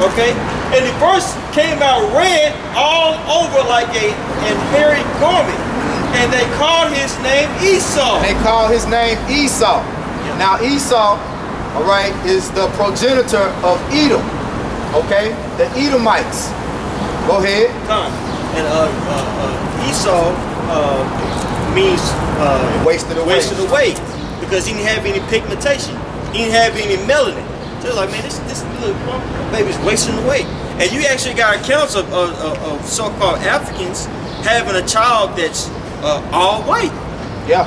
Okay? And the verse came out red all over like an hairy garment. And they called his name Esau. They call his name Esau. Yeah. Now Esau, all right, is the progenitor of Edom. Okay? The Edomites. Go ahead. Time. And Esau means wasted away because he didn't have any pigmentation. He didn't have any melanin. So they're like, man, this little baby's wasting away. And you actually got accounts of so-called Africans having a child that's all white. Yeah.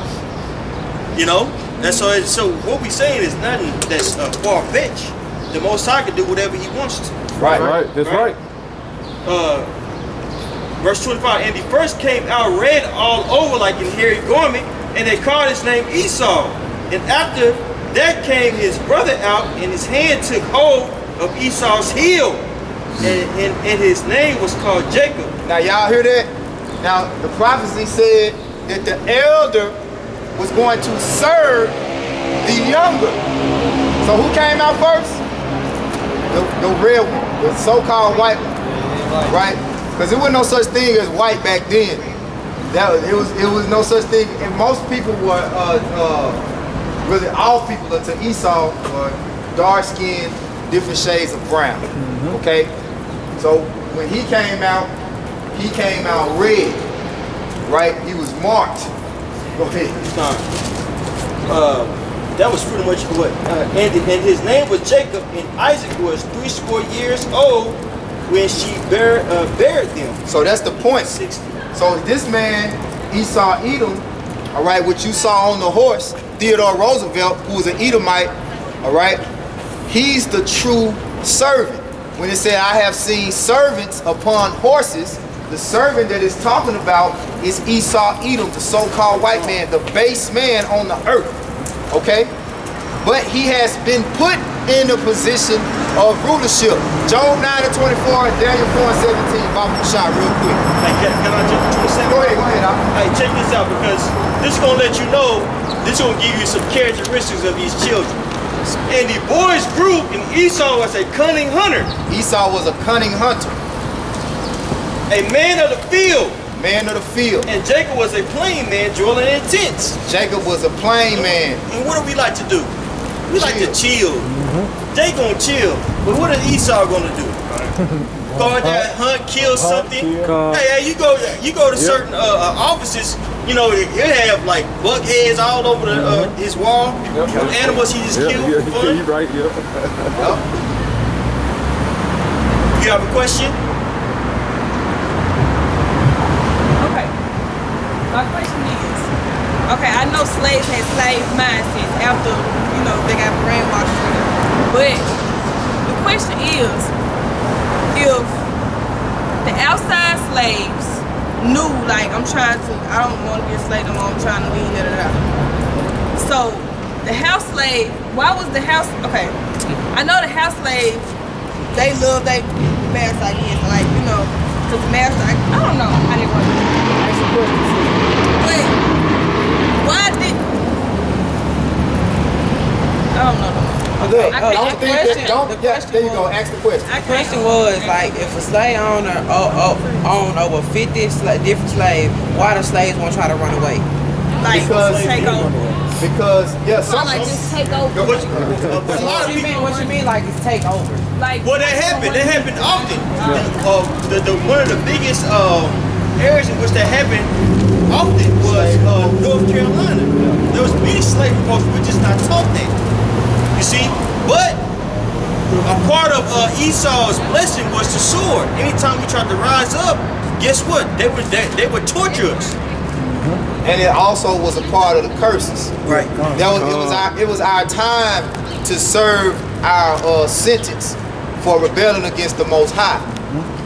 You know? That's so what we saying is nothing that's far-fetched. The Most High can do whatever he wants to. Right. That's right. Verse 25, and the first came out red all over like an hairy garment, and they called his name Esau. And after that came his brother out, and his hand took hold of Esau's heel, and his name was called Jacob. Now y'all hear that? Now the prophecy said that the elder was going to serve the younger. So who came out first? The real one, the so-called white one, right? Because there was no such thing as white back then. It was no such thing, and most people were really all people until Esau were dark skinned, different shades of brown. Okay, so when he came out red, right? He was marked. Go ahead. That was pretty much what, and his name was Jacob, and Isaac was 80 years old when she buried them. So that's the point. 60. So this man, Esau Edom, all right, what you saw on the horse, Theodore Roosevelt, who was an Edomite, all right, he's the true servant. When it said, I have seen servants upon horses, the servant that it's talking about is Esau Edom, the so-called white man, the base man on the earth, okay? But he has been put in a position of rulership. Job 9:24, Daniel 4:17. Baba shot real quick. Hey, can I just Go ahead. Hey, check this out, because this is gonna let you know. This is gonna give you some characteristics of these children. And the boys grew, and Esau was a cunning hunter, Esau was a cunning hunter, a man of the field, man of the field. and Jacob was a plain man dwelling in tents. Jacob was a plain man. And what do we like to do? We like to chill. They gonna chill, but what is Esau gonna do? Go out there, hunt, kill something. Hey, you go to certain offices. You know, it have like bug heads all over the his wall. Animals he just killed for fun. You're right. You have a question? Okay. My question is, okay, I know slaves had slave mindsets after, they got brainwashed. But the question is, if the outside slaves knew, like, I don't want to be a slave no more, I'm trying to leave, So, the house slave, why was the house, okay, I know the house slaves, they love their master, I guess, like, because the master, I don't know how they work. But, why did, I don't know. Look, I don't think that, there you go, ask the question. The question was, like, if a slave owner owned over 50 different slaves, why the slaves won't try to run away? Like, take over. Because, some Like, just take over. A lot of people. What you mean, like, it's take over? Like, Well, that happened often. One of the biggest areas in which that happened often was North Carolina. There was many slave revolts, we're just not taught that. You see? But a part of Esau's blessing was the sword. Anytime we tried to rise up, guess what? They would torture us. And it also was a part of the curses. Right. It was our time to serve our sentence for rebelling against the Most High.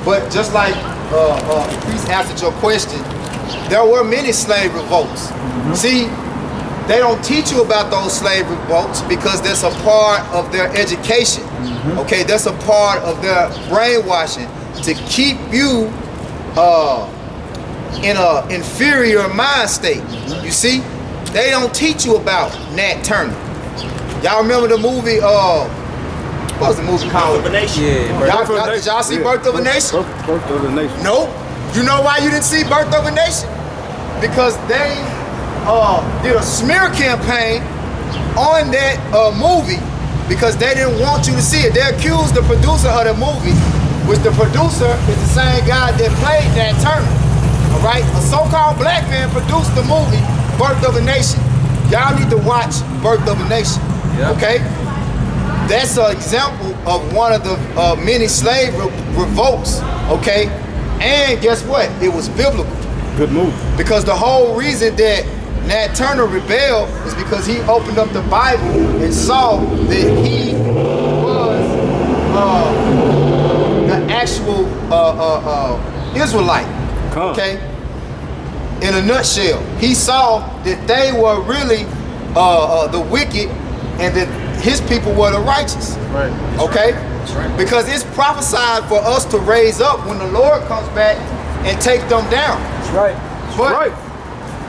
But just like the priest answered your question, there were many slave revolts. See, they don't teach you about those slave revolts because that's a part of their education. Okay, that's a part of their brainwashing to keep you in an inferior mind state. You see, they don't teach you about Nat Turner. Y'all remember the movie What was the movie Birth called? of a Nation. Did y'all see Birth of a Nation? Birth of a Nation. Nope. You know why you didn't see Birth of a Nation? Because they did a smear campaign on that movie because they didn't want you to see it. They accused the producer of the movie, which the producer is the same guy that played Nat Turner. All right? A so-called black man produced the movie Birth of a Nation. Y'all need to watch Birth of a Nation. Yeah. Okay? That's an example of one of the many slave revolts. Okay? And guess what? It was biblical. Good move. Because the whole reason that Nat Turner rebelled is because he opened up the Bible and saw that he was the actual Israelite. Okay? In a nutshell, he saw that they were really the wicked and that his people were the righteous. Right. Okay? That's right. Because it's prophesied for us to raise up when the Lord comes back and take them down. That's right. That's But right.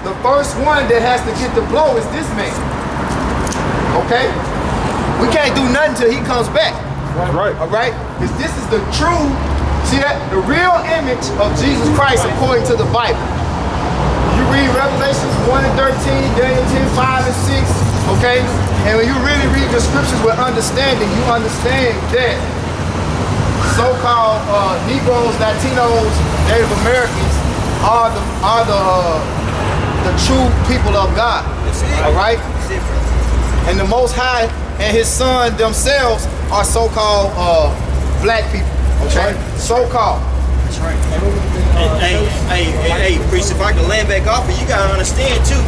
the first one that has to get the blow is this man. Okay? We can't do nothing till he comes back. That's right. All right? Because this is the true, see that? The real image of Jesus Christ according to the Bible. You read Revelations 1 and 13, Daniel 10, 5 and 6, okay? And when you really read the scriptures with understanding, you understand that so-called Negroes, Latinos, Native Americans are the true people of God. All right? And the Most High and His Son themselves are so-called black people. Okay? So-called. That's right. Hey, priest, if I can land back off, you gotta understand too.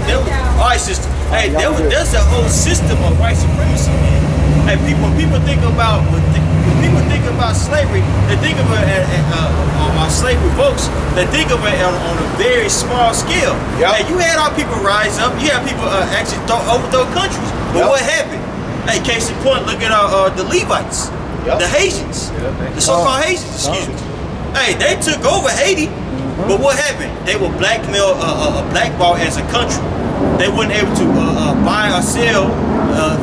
All right, sister. Hey, there's a whole system of white supremacy, man. Hey, when people think about slavery, they think of it slave revolts. They think of it on a very small scale. Yep. Hey, you had our people rise up. You had people actually overthrow countries. But what happened? Hey, case in point, look at the Levites, the Haitians, the so-called Haitians. Excuse me. Hey, they took over Haiti, but what happened? They were blackballed as a country. They weren't able to buy or sell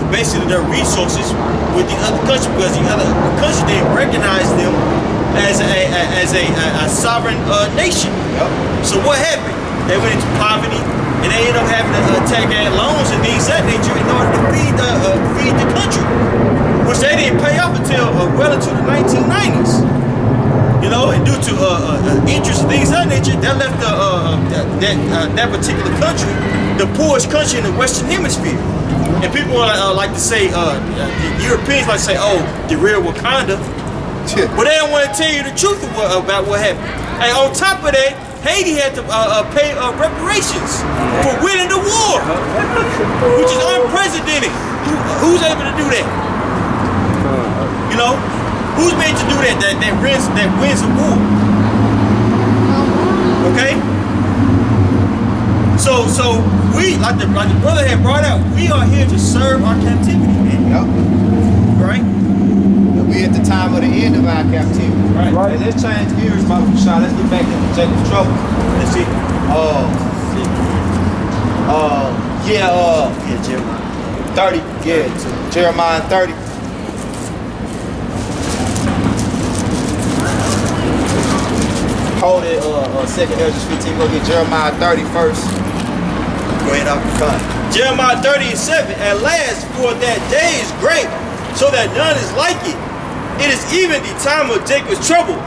basically their resources with the other country because the other country didn't recognize them as a sovereign nation. So what happened? They went into poverty and they ended up having to take out loans and things of that nature in order to feed the country, which they didn't pay off until well into the 1990s. You know, and due to interest and things of that nature, that left that particular country the poorest country in the Western Hemisphere. And people like to say, the Europeans like to say, oh, the real Wakanda. But they don't want to tell you the truth about what happened. And on top of that, Haiti had to pay reparations for winning the war, which is unprecedented. Who's able to do that? You know? Who's made to do that? That wins a war. Okay? So we, like the brother had brought out, we are here to serve our captivity, man. Yep. Right? And we at the time of the end of our captivity. Right. And let's change gears, Baba Shah. Let's get back into Jacob's trouble. Let's see. Jeremiah 30. Yeah, Jeremiah 30. Hold it, second Ezra 15. Go get Jeremiah 30 first. Go ahead, I'll come. Jeremiah 30:7. At last, for that day is great, so that none is like it. It is even the time of Jacob's trouble,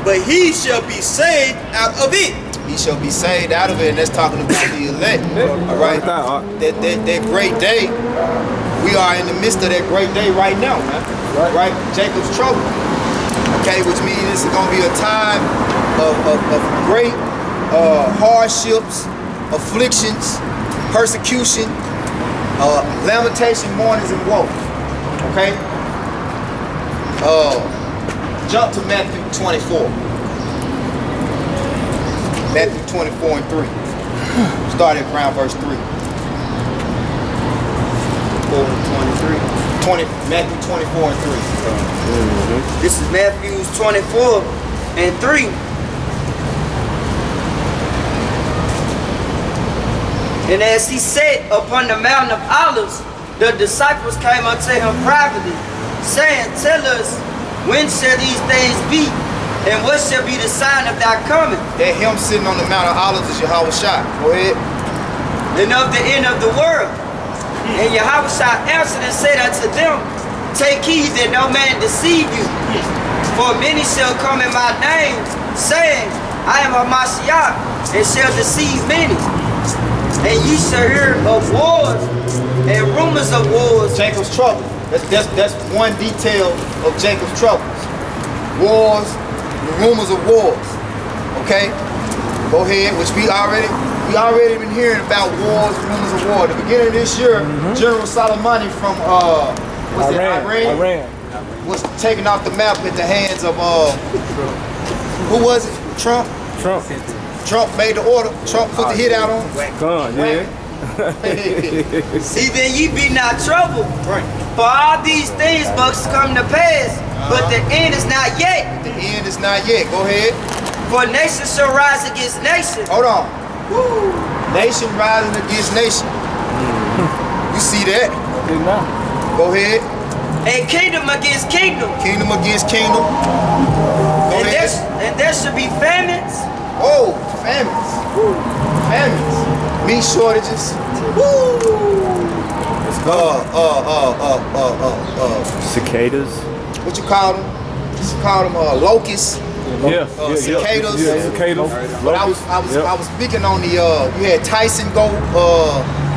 but he shall be saved out of it. He shall be saved out of it, and that's talking about the elect. All right, that great day. We are in the midst of that great day right now, man. Right? Jacob's trouble. Okay, which means this is going to be a time of great hardships, afflictions, persecution, lamentation, mournings, and woe. Okay? Jump to Matthew 24. Matthew 24 and 3. Start at around verse 3. 4 and 23. Matthew 24 and 3. This is Matthew 24 and 3. And as he sat upon the mountain of Olives, the disciples came unto him privately, saying, Tell us, when shall these things be? And what shall be the sign of thy coming? That him sitting on the Mount of Olives is Yahweh Shai. Go ahead. And of the end of the world. And Yahweh Shai answered and said unto them, Take heed that no man deceive you. For many shall come in my name, saying, I am a Mashiach, and shall deceive many. And ye shall hear of wars and rumors of wars. Jacob's trouble. That's one detail of Jacob's troubles. Wars, the rumors of wars. Okay? Go ahead, which we already been hearing about wars, rumors of war. At the beginning of this year, General Soleimani from Iran was taken off the map at the hands of who was it? Trump made the order. Trump put the hit out on him. Gun, yeah. See, then ye be not troubled. Right. For all these things must come to pass, but the end is not yet. The end is not yet. Go ahead. For nation shall rise against nation. Hold on. Woo. Nation rising against nation. You see that? Go ahead. And kingdom against kingdom. Kingdom against kingdom. Go And ahead. there should be famines. Oh, famines. Famines. Meat shortages. Cicadas. What you call them? You call them locusts. Cicadas. Cicadas. But I was speaking on the you had Tyson go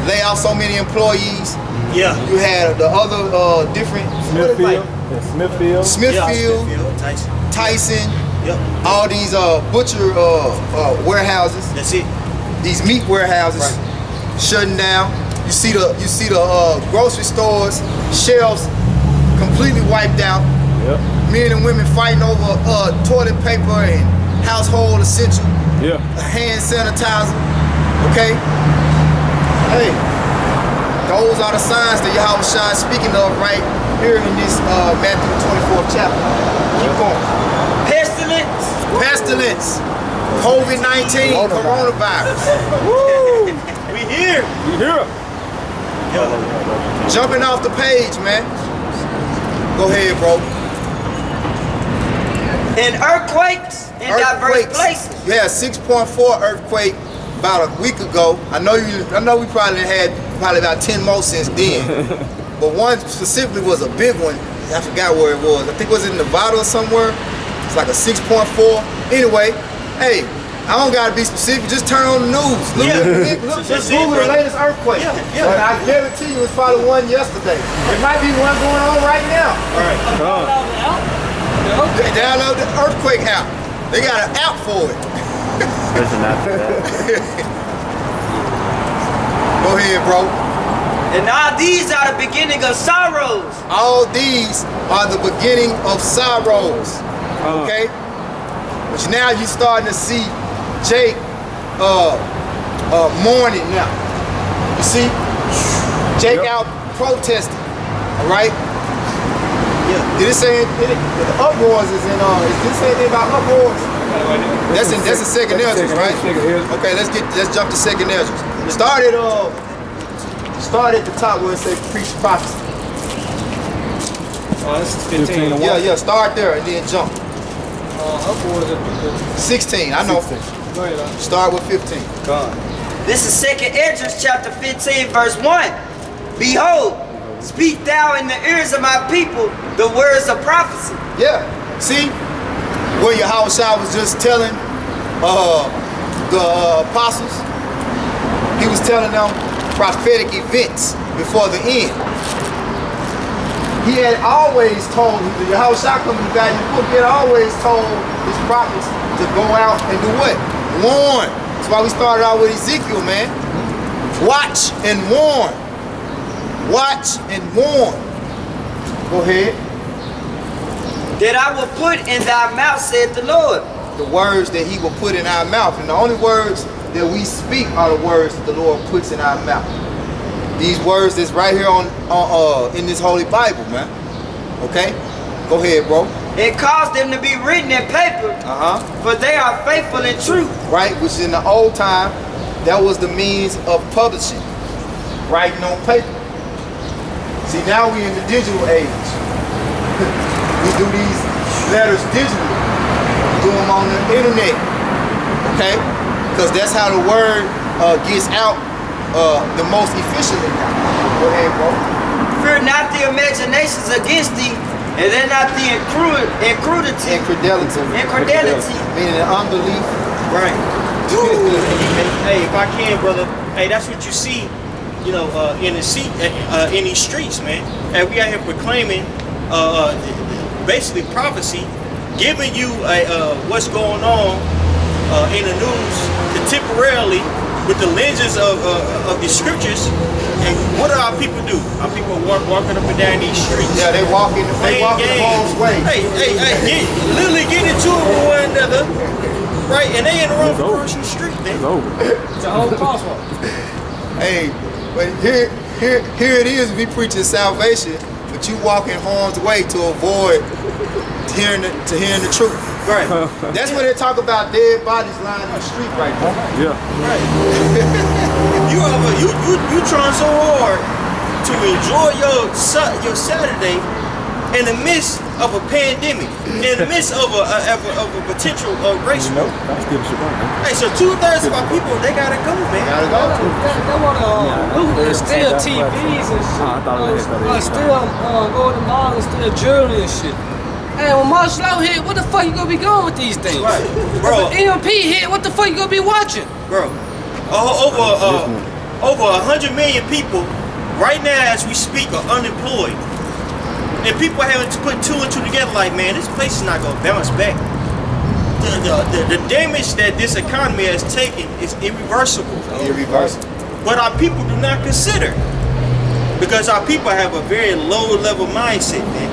lay off so many employees. Yeah. You had the other different Smithfield, Tyson. Yep. All these butcher warehouses. That's it. These meat warehouses shutting down. You see the grocery stores shelves completely wiped out. Yep. Men and women fighting over toilet paper and household essential. Yeah. Hand sanitizer. Okay. Hey, those are the signs that Yahweh Shai is speaking of right here in this Matthew 24th chapter. Keep going. Pestilence. COVID-19, coronavirus. Woo! We here. Jumping off the page, man. Go ahead, bro. And earthquakes in diverse places. Yeah, 6.4 earthquake about a week ago. I know we probably had about 10 more since then. But one specifically was a big one. I forgot where it was. I think it was in Nevada or somewhere. It's like a 6.4. Anyway, hey, I don't gotta be specific. Just turn on the news. Just Google the latest earthquake. Yeah. And I guarantee you, it's probably one yesterday. It might be one going on right now. All right. They download the earthquake app. They got an app for it. There's an app for that. Go ahead, bro. And all these are the beginning of sorrows. All these are the beginning of sorrows. Okay? Which now you're starting to see Jake mourning now. You see? Jake out protesting. Alright? Yeah. Did it say the uproars is in did it say anything about uproars? That's in second Ezra, right? Okay, let's jump to second Ezra. Start at the top where it says preach prophecy. Oh, this is 15. Yeah, start there and then jump. Upwards of 16, I know. 16. Go ahead. Start with 15. God. This is 2nd Ezra chapter 15 verse 1. Behold, speak thou in the ears of my people the words of prophecy. Yeah. See where Yahweh Shai was just telling the apostles. He was telling them prophetic events before the end. He had always told the Yahweh Shai coming to God in the book. He had always told his prophets to go out and do what? Warn. That's why we started out with Ezekiel, man. Watch and warn. Watch and warn. Go ahead. That I will put in thy mouth, said the Lord. The words that he will put in our mouth. And the only words that we speak are the words that the Lord puts in our mouth. These words that's right here in this Holy Bible, man. Okay? Go ahead, bro. And cause them to be written in paper, for they are faithful and true. Right, which in the old time, that was the means of publishing. Writing on paper. See, now we in the digital age. We do these letters digitally. We do them on the internet. Okay? Because that's how the word gets out the most efficiently now. Go ahead, bro. Fear not the imaginations against thee, and then not the incredulity. Infidelity. Meaning unbelief. Right. Hey, if I can, brother. Hey, that's what you see, you know, in these streets, man. And we out here proclaiming, basically prophecy, giving you what's going on in the news contemporarily with the lenses of the scriptures. And what do our people do? Our people walking up and down these streets. Yeah, they walking the wrong way. Hey, literally getting into it with one another, right? And they in the wrong crossing the street, man. It's over. It's a whole crosswalk. Hey, but here it is. We preaching salvation, but you walk in harm's way to avoid hearing the truth. Right. That's when they talk about dead bodies lying in the street right now. Yeah. Right. You trying so hard to enjoy your Saturday in the midst of a pandemic, in the midst of a potential race war. That's good shit, man. Hey, so 2/3 of our people, they gotta go, man. Gotta go. They want to loot and steal TVs and shit. I thought it was Still go to the mall and steal jewelry and shit. Hey, when martial law hit, what the fuck you gonna be going with these things? Right, bro. If EMP hit, what the fuck you gonna be watching? Bro, over 100 million people right now as we speak are unemployed. And people are having to put two and two together like, man, this place is not gonna bounce back. The damage that this economy has taken is irreversible. Irreversible. But our people do not consider. Because our people have a very low level mindset, man.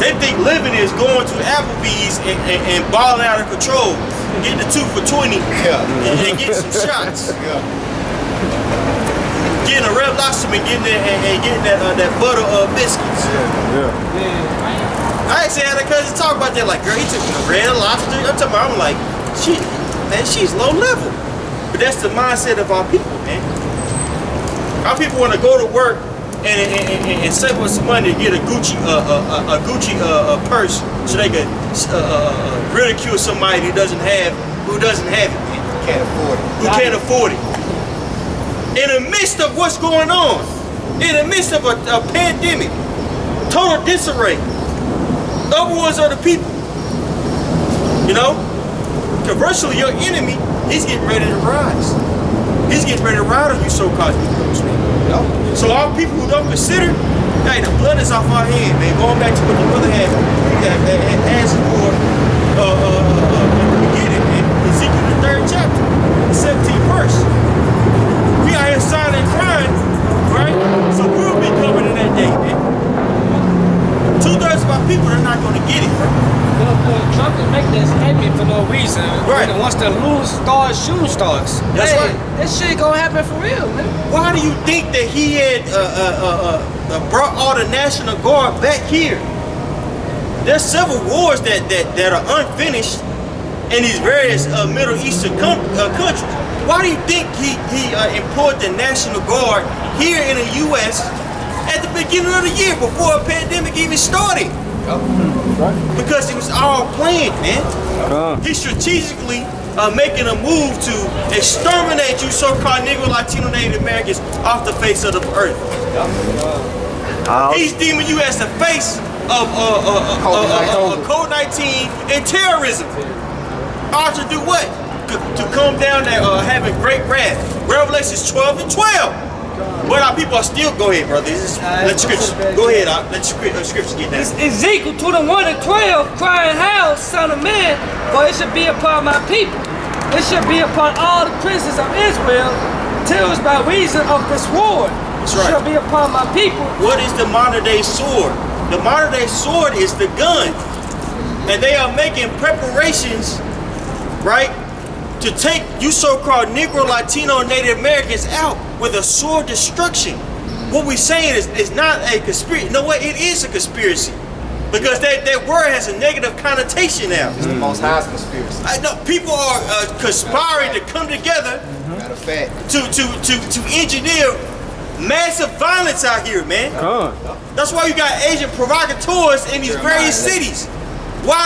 They think living is going to Applebee's and balling out of control, getting the 2 for $20, and getting some shots. Yeah. Getting a Red Lobster and getting that butter biscuits. Yeah. I actually had a cousin talk about that. Like, girl, he took a Red Lobster. I'm like, she's low level. But that's the mindset of our people, man. Our people want to go to work and save us some money to get a Gucci purse so they can ridicule somebody who doesn't have it, man. Can't afford it. Who can't afford it. In the midst of what's going on, in the midst of a pandemic, total disarray, upwards of the people, you know, conversely, your enemy, he's getting ready to rise. He's getting ready to ride on you so-called Negroes, man. So all people who don't consider, hey, the blood is off our hand, man. Going back to what the brother had asked for at the beginning, man. Ezekiel the 3rd chapter, the 17th verse. We out here signing and crying, right? So we'll be coming in that day, man. 2/3 of our people are not going to get it, bro. Trump is making that statement for no reason. Right. And once the shooting starts. That's hey, right. This shit gonna happen for real, man. Why do you think that he had brought all the National Guard back here? There's several wars that are unfinished in these various Middle Eastern countries. Why do you think he employed the National Guard here in the U.S. at the beginning of the year before a pandemic even started? Because it was all planned, man. He's strategically making a move to exterminate you so-called Negro, Latino, Native Americans off the face of the earth. He's deeming you as the face of COVID-19 and terrorism. Or to do what? To come down there having great wrath. Revelations 12 and 12. But our people are still, go ahead, brother. Let scripture, go ahead, let scripture get down. Ezekiel 21 and 12, crying, "How, son of man, for it should be upon my people. It should be upon all the princes of Israel, till it's by reason of the sword. That's right. It shall be upon my people." What is the modern day sword? The modern day sword is the gun. And they are making preparations, right, to take you so-called Negro, Latino, and Native Americans out with a sword destruction. What we're saying is not a conspiracy. No way, it is a conspiracy. Because that word has a negative connotation now. It's the most highest conspiracy. I know people are conspiring to come together Matter of fact. to engineer massive violence out here, man. Con. That's why you got Asian provocateurs in these various cities. Why